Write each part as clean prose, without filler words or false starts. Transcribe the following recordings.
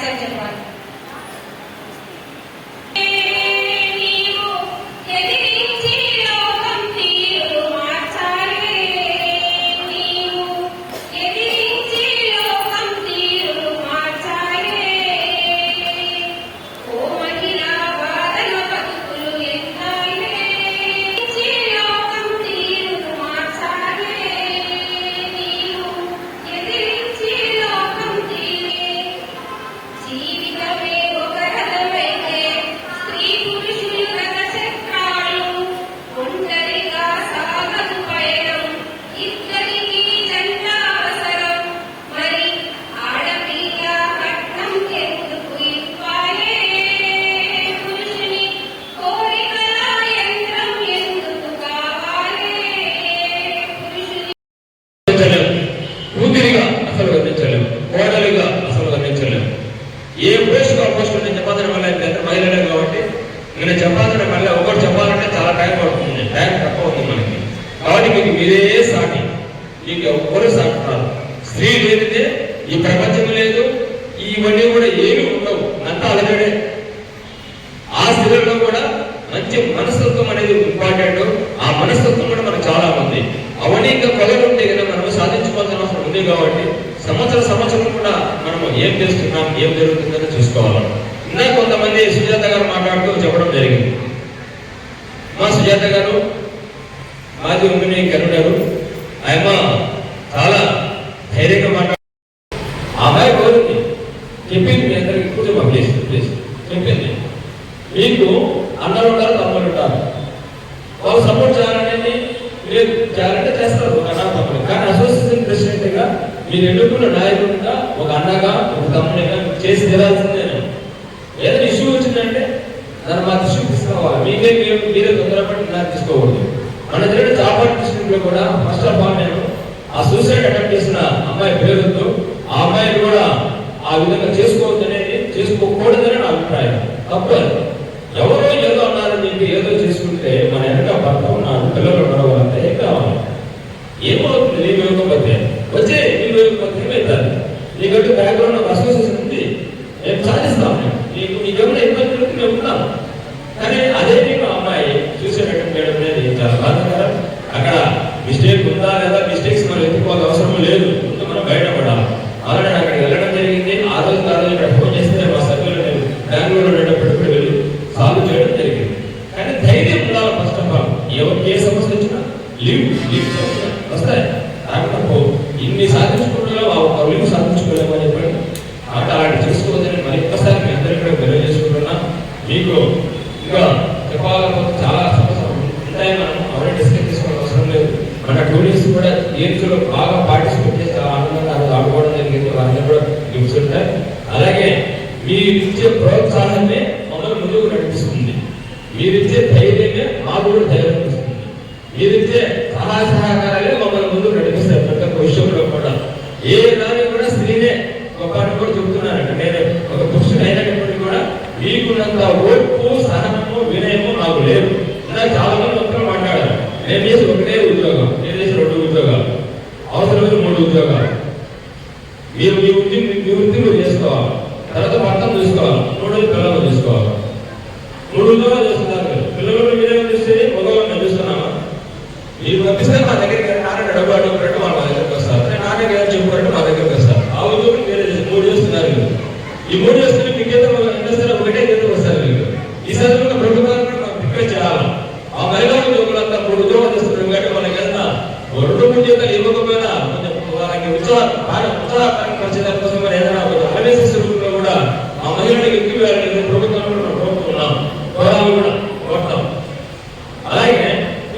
Master చెప్పాలి. కూతురిగా అసలు వర్ణించలేము, కోడలిగా అసలు వర్ణించలేము. ఏ పోస్ట్ ఆ పోస్ట్ నేను చెప్పాల్సిన వల్ల ఎంత మహిళలే కాబట్టి నేను చెప్పాల్సిన మళ్ళీ ఒకటి చెప్పాలంటే చాలా టైం పడుతుంది, టైం తక్కువ ఉంది మనకి. కాబట్టి మీకు మీరే సాటి, మీకు ఎవరు సాటున్నారు. స్త్రీ లేనిదే ఈ ప్రపంచం లేదు, ఇవన్నీ కూడా ఏమి ఉండవు, అంతా అలగడే. ఆ స్త్రీలలో కూడా మంచి మనస్తత్వం అనేది ఇంపార్టెంట్. ఆ మనస్తత్వం కూడా మనకు చాలా ఉంది. అవన్నీ ఇంకా పొగలుంటే కదా మనం సాధించుకోవాల్సిన అవసరం ఉంది. కాబట్టి సంవత్సరం కూడా మనము ఏం చేస్తున్నాం, ఏం జరుగుతుందని చూసుకోవాలి. ఇందాక కొంతమంది సుజాత గారు మాట్లాడుతూ చెప్పడం జరిగింది. మా సుజాత గారు మాజీ ఉమ్మిని కరుణారు, ఆయన చాలా ధైర్యంగా మాట్లాడు. అమ్మాయి కోరింది, చెప్పింది, మీ అందరికి కూర్చోమా ప్లీజ్ ప్లీజ్ చెప్పింది. మీకు అన్నలు ఉంటారు, తమ్ముళ్ళు ఉంటారు, వాళ్ళు సపోర్ట్ చేయాలనేది మీరు చేయాలంటే చేస్తారు, ఒక అన్న తమ్ముడు. కానీ అసోసియేషన్ ప్రెసిడెంట్ గా మీరు ఎన్నుకున్న నాయకుడిగా ఒక అన్నగా ఒక తమ్ముడిగా చేసి తీరాల్సిందే. ఏదైనా ఇష్యూ వచ్చిందంటే దాన్ని మా దృష్టికి తీసుకోవాలి. మీరే తొందరపడి నాకు తీసుకోకూడదు. మన దగ్గర జాబ్ డిస్ట్రిక్ట్ లో కూడా ఫస్ట్ ఆఫ్ ఆల్ నేను ఆ సూసైడ్ అటెంప్ట్ చేసిన అమ్మాయి పేరుతో ఆ అమ్మాయిని కూడా ఆ విధంగా చేసుకోకూడదని నా అభిప్రాయం. తప్పదు. ఎవరో ఏదో అన్నారని చెప్పి ఏదో చేసుకుంటే మన వెనక భర్త ఉన్నాడు, పిల్లలు ఉన్నారు, వాళ్ళంతా ఏం కావాలి? ఏమవుతుంది? నీ వేయకపోతే వచ్చే నీ వేయకపోతే ఏమవుతుంది? నీకంటూ బ్యాక్గ్రౌండ్ ఒక అసోసియేషన్ ఉంది, మేము సాధిస్తాం. నీకేమైనా ఇబ్బందులు మేము ఉన్నాం. కానీ అదే నీకు అమ్మాయి చూసేటట్టు చేయడం అనేది చాలా బాధాకరం. అక్కడ మిస్టేక్ ఉందా లేదా, మిస్టేక్స్ మనం ఎత్తుకోవాల్సిన అవసరం లేదు, ముందు మనం బయటపడాలి. అలానే అక్కడికి వెళ్ళడం జరిగింది. ఆ రోజు ఇక్కడ ఫోన్ చేస్తే మా సభ్యులు నేను బెంగళూరులో వెళ్ళేటప్పుడు వెళ్ళి సాల్వ్ చేయడం జరిగింది. కానీ ధైర్యం ఉండాలి. ఫస్ట్ ఆఫ్ ఆల్ ఎవరికి ఏ సమస్య వచ్చినా లీవ్ వస్తాయి. రాకపో ఇన్ని సాధించుకుంటున్నా లీవ్ సాధించుకోలేము అని చెప్పండి. అలాంటి చేసుకోవద్దని మరి ఒక్కసారి మీ అందరికీ కూడా తెలియజేసుకుంటున్నా. మీకు ఇంకా చెప్పాలనుకుంటే చాలా సమస్యలు ఉంటాయి, మనం అవన్నీ డిస్కస్ చేసుకోవాల్సిన అవసరం లేదు. మన టూరిస్ట్ కూడా గేమ్స్ లో బాగా పార్టిసిపేట్ చేసి ఆనందంగా ఆడుకోవడం జరిగింది. వారికి కూడా గిఫ్ట్స్ ఉంటాయి. అలాగే మీరు ఇచ్చే ప్రోత్సాహమే మమ్మల్ని ముందుకు నడిపిస్తుంది. మీరిచ్చే ధైర్యమే మాకు కూడా ధైర్యం ఇస్తుంది. మీరిచ్చే సహాయ సహకారాలే మమ్మల్ని ముందుకు నడిపిస్తాయి. ప్రతి ఒక్క విషయంలో కూడా ఏ దాన్ని కూడా స్త్రీనే గొప్పని కూడా చెబుతున్నానండి. నేను ఒక పురుషుడు అయినప్పటికీ కూడా మీకున్నంత ఓర్పు, సహనము, వినయము నాకు లేదు. నాకు చాలా మంది మొత్తం మాట్లాడారు. నేను చేసి ఒకటే ఉద్యోగం, నేను చేసి 2 ఉద్యోగాలు, అవసరమైన 3 ఉద్యోగాలు. మీరు మీ వృత్తి మీరు చేసుకోవాలి, తర్వాత భర్తను చూసుకోవాలి, 3 పిల్లలు చూసుకోవాలి. 3 ఉద్యోగాలు చేస్తున్నారు. పిల్లలు మీరేమో చూస్తే మగవాళ్ళని చూస్తున్నామా? మీరు పంపిస్తే మా దగ్గరికి నాన్న డబ్బు అడుగుతున్నట్టు వాళ్ళు మా దగ్గరికి వస్తారు. నాన్న గారు చెప్పుకున్నట్టు మా దగ్గరికి వస్తారు. ఆ ఉద్యోగం మీరే 3 చేస్తున్నారు. ఈ 3 చేస్తున్న మీకేదో ఇండస్ట్రీలో ఒకటే ఏదో వస్తారు. మీకు ఈ సందర్భంగా ప్రభుత్వాన్ని కూడా మనం రిక్వెస్ట్ చేయాలి. ఆ మహిళా ఉద్యోగులంతా 3 ఉద్యోగాలు చేస్తున్నారు. ఎందుకంటే మనకి ఏదైనా 2 ఉద్యోగాలు ఇవ్వకపోయినా కొంచెం వాళ్ళకి ఉత్సాహపరిచే దానికోసం ఏదైనా అవేర్నెస్ రూపంలో కూడా ఆ మహిళలకు ఎక్కువ ప్రభుత్వంలో మనం కోరుతున్నాం, కోరాలు కూడా కోరుతాం. అలాగే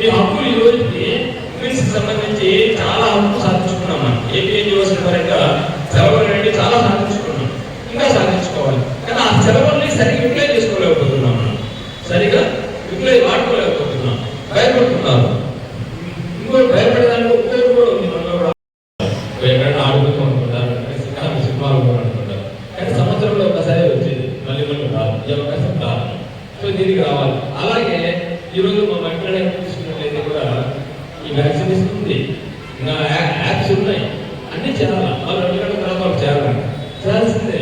ఈ హక్కులు ఈ రోజుకి ఉమెన్స్ కి సంబంధించి చాలా హక్కులు సాధించుకున్నాం. మనం ఏపీ యూనివర్సిటీ పరంగా సెలవులు నుండి చాలా సాధించుకున్నాం, ఇంకా సాధించుకోవాలి. కానీ ఆ సెలవుల్ని సరిగ్గా యూటిలైజ్ చేసుకోలేకపోతున్నాం. మనం సరిగా యూటిలైజ్ వాడుకోలేకపోతున్నాం. భయపడుతున్నారు. ఇంకోటి భయపడేదానికి ఇంకోటి కూడా ఉంది. మనలో కూడా ఎక్కడైనా ఆడుకుంటూ అనుకుంటారు, సినిమాలు అనుకుంటారు. కానీ సంవత్సరంలో ఒకసారి వచ్చేది, మళ్ళీ రాదు, ఈ అవకాశం రాదు. సో దీనికి రావాలి. అలాగే ఈరోజు మా మహిళ తీసుకున్నట్లయితే కూడా ఈ వ్యాక్సిన్ ఇస్తుంది, ఇంకా యాప్స్ ఉన్నాయి, అన్ని చేయాలి. వాళ్ళు 2 గంటల తర్వాత వాళ్ళు చేయాలండి, చేయాల్సిందే.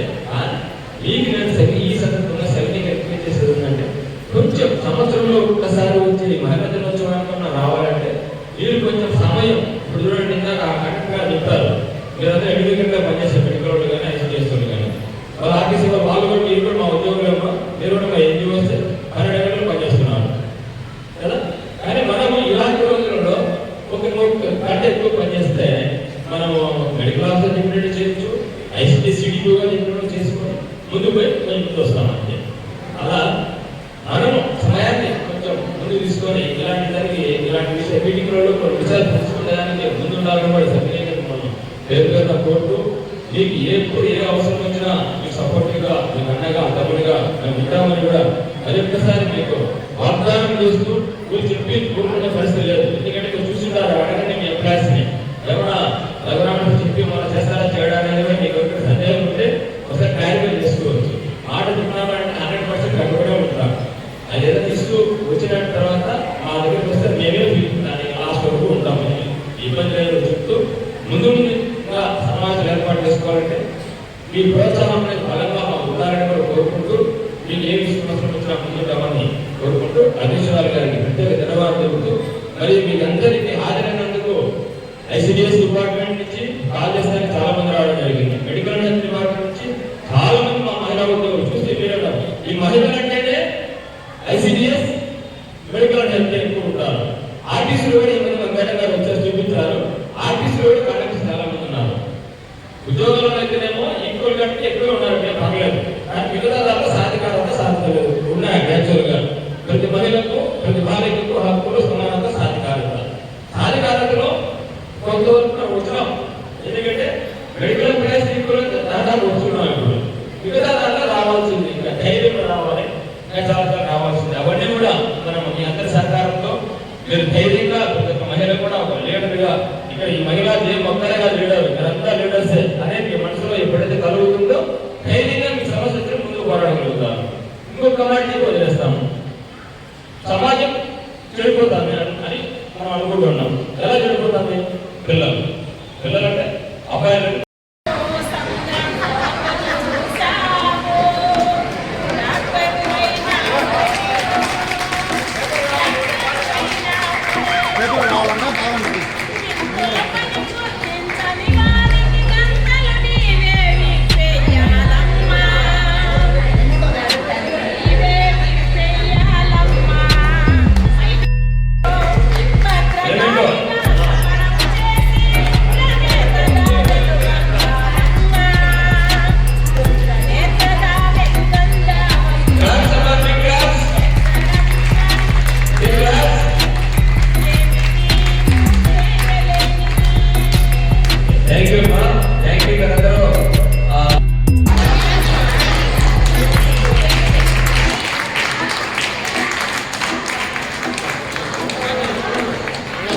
ఎక్కువ పనిచేస్తే మనం మెడికల్ ఆఫీసర్ ఇంప్లిమెంట్ చేయొచ్చు, ఐసీటీ సిడిఓగా ఇంప్లిమెంట్ చేసుకొని ముందుకు పోయి ముందుకు వస్తామంటే అలా మనం సమయాన్ని కొంచెం ముందు తీసుకొని ఇలాంటి విషయ మీటింగ్లలో కొన్ని విషయాలు తెలుసుకునేదానికి ముందు ఉండాలని కూడా సభ్యులు మనం పేరుగా కోరుతూ మీకు ఎప్పుడు ఏ అవసరం వచ్చినా మీకు సపోర్టివ్గా మీకు అన్నగా తమ్ముడిగా మేము ఉంటామని కూడా అది ఒక్కసారి మీకు వాగ్దానం చేస్తూ మీరు చెప్పి కోరుకునే పరిస్థితి లేదు. ఎందుకంటే మీరు చూసింటారు అడగండి మీ ఎంప్లాయీస్ని ఏమన్నా రఘురామ చెప్పి మనం చేస్తారా చేయడానికి మీకు సందేహం ఉంటే ఒకసారి క్లారిఫై చేసుకోవచ్చు. మాట తిన్నామంటే 100% కట్టుబడే ఉంటాం. అది ఏదో తీసుకు వచ్చిన తర్వాత మా దగ్గరికి వస్తే మేమే దానికి లాస్ట్ వరకు ఉంటామని ఇబ్బంది లేదు చెప్తూ ముందు సమాజం ఏర్పాటు చేసుకోవాలంటే మీ ప్రోత్సాహం అనేది బలంగా మాకు ఉండాలని కూడా కోరుకుంటూ మీకు ఏ విషయం వచ్చినా ముందుంటామని కోరుకుంటూ అధ్యక్షురాలు గారికి ప్రత్యేక ధన్యవాదాలు చెబుతూ మరి మీకు అందరికీ హాజరైనందుకు ఐసిడిఎస్ డిపార్ట్మెంట్ నుంచి కాల్ చేస్తానికి చాలా మంది రావడం జరిగింది. మెడికల్ హెల్త్ డిపార్ట్మెంట్ నుంచి చాలా మంది మా మహిళా ఉద్యోగులు చూస్తే మీరు ఈ మహిళలు అంటేనే ఐసిడిఎస్ మెడికల్ హెల్త్ ఎక్కువ ఉంటారు. ఆర్టీసీలో కూడా ఈ మంది మేడం గారు వచ్చేసి చూపించారు. ఆర్టీసీలో కూడా కండక్టర్స్ చాలా మంది ఉన్నారు. ఉద్యోగంలో అయితేనేమో ఈక్వల్ కంటే ఎక్కువ ఉన్నారు, మేము పర్లేదు. కానీ మిగతా దాంట్లో సాధికారత సాధించలేదు ఉన్నాయి. యాక్చువల్గా ప్రతి మహిళకు ప్రతి బాలికకు హక్కులు సమానత సాధికారతలో కొంతవరకు వచ్చినాం. ఎందుకంటే మెడికల్ ప్లేస్ ఈక్వల్ దాదాపు వస్తున్నాం. ఇప్పుడు మిగతా దాంట్లో రావాల్సింది ఇంకా ధైర్యం రావాలి, ఇంకా చాలా రావాల్సింది. అవన్నీ కూడా మనం మీ అందరి సహకారంతో మీరు ధైర్యంగా ప్రతి ఒక్క మహిళ కూడా ఒక లీడర్గా ఇక్కడ ఈ మహిళా మొత్తనే కాదు లీడర్, మీరంతా లీడర్సే అనేది మీ మనసులో ఎప్పుడైతే కలుగుతుందో ధైర్యంగా మీ సమస్యను ముందుకు పోరాడగలుగుతారు. ఇంకొక మాట వదిలేస్తాము, సమాజం చెడిపోతాము అని మనం అనుకుంటున్నాం. ఎలా చెడిపోతాము? పిల్లలంటే అబ్బాయిలు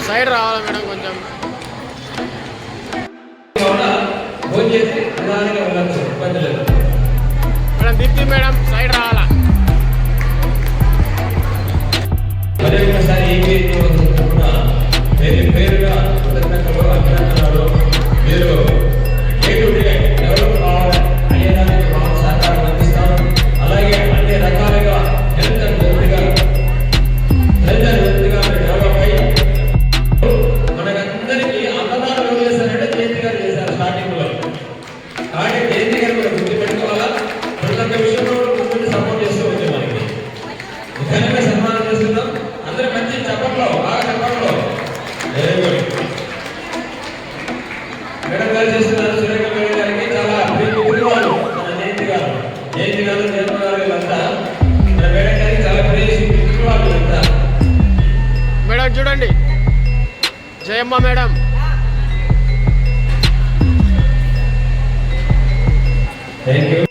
సైడ్ రావాలా మేడం? కొంచెం మేడం దీప్తి మేడం సైడ్ రావాలా? పేరుగా కృతజ్ఞతలు అభినందనలు. మీరు డెవలప్ కావాలి అయ్యేదానికి మాకు సహకారం అందిస్తాను. అలాగే అన్ని రకాలుగా హెల్త్ అండ్ వెల్త్గా డెవలప్ అయ్యి మనకందరికీ అన్నదానం ఎవరు చేశారంటే జయంతి గారు చేశారు స్టార్టింగ్ లో. కాబట్టి జయంతి గారు కూడా గుర్తు పెట్టుకోవాలా. ప్రతి ఒక్క విషయంలో ముందు సపోర్ట్ చేస్తూ వచ్చాం. మనకి ఘనంగా సన్మానం చేస్తున్నాం. అందరూ మంచి చెప్పట్లో బాగా చెప్పట్లో వెరీ గుడ్ మేడం గారు చేస్తున్నారు. సురేఖ మేడం గారికి చాలా ప్రియవాళ్ళు మన జయంతి గారు జన్మ గారు వీళ్ళంతా మన మేడం గారికి చాలా ప్రియవాళ్ళు వీళ్ళంతా. మేడం చూడండి, జయమ్మ మేడం. Thank you.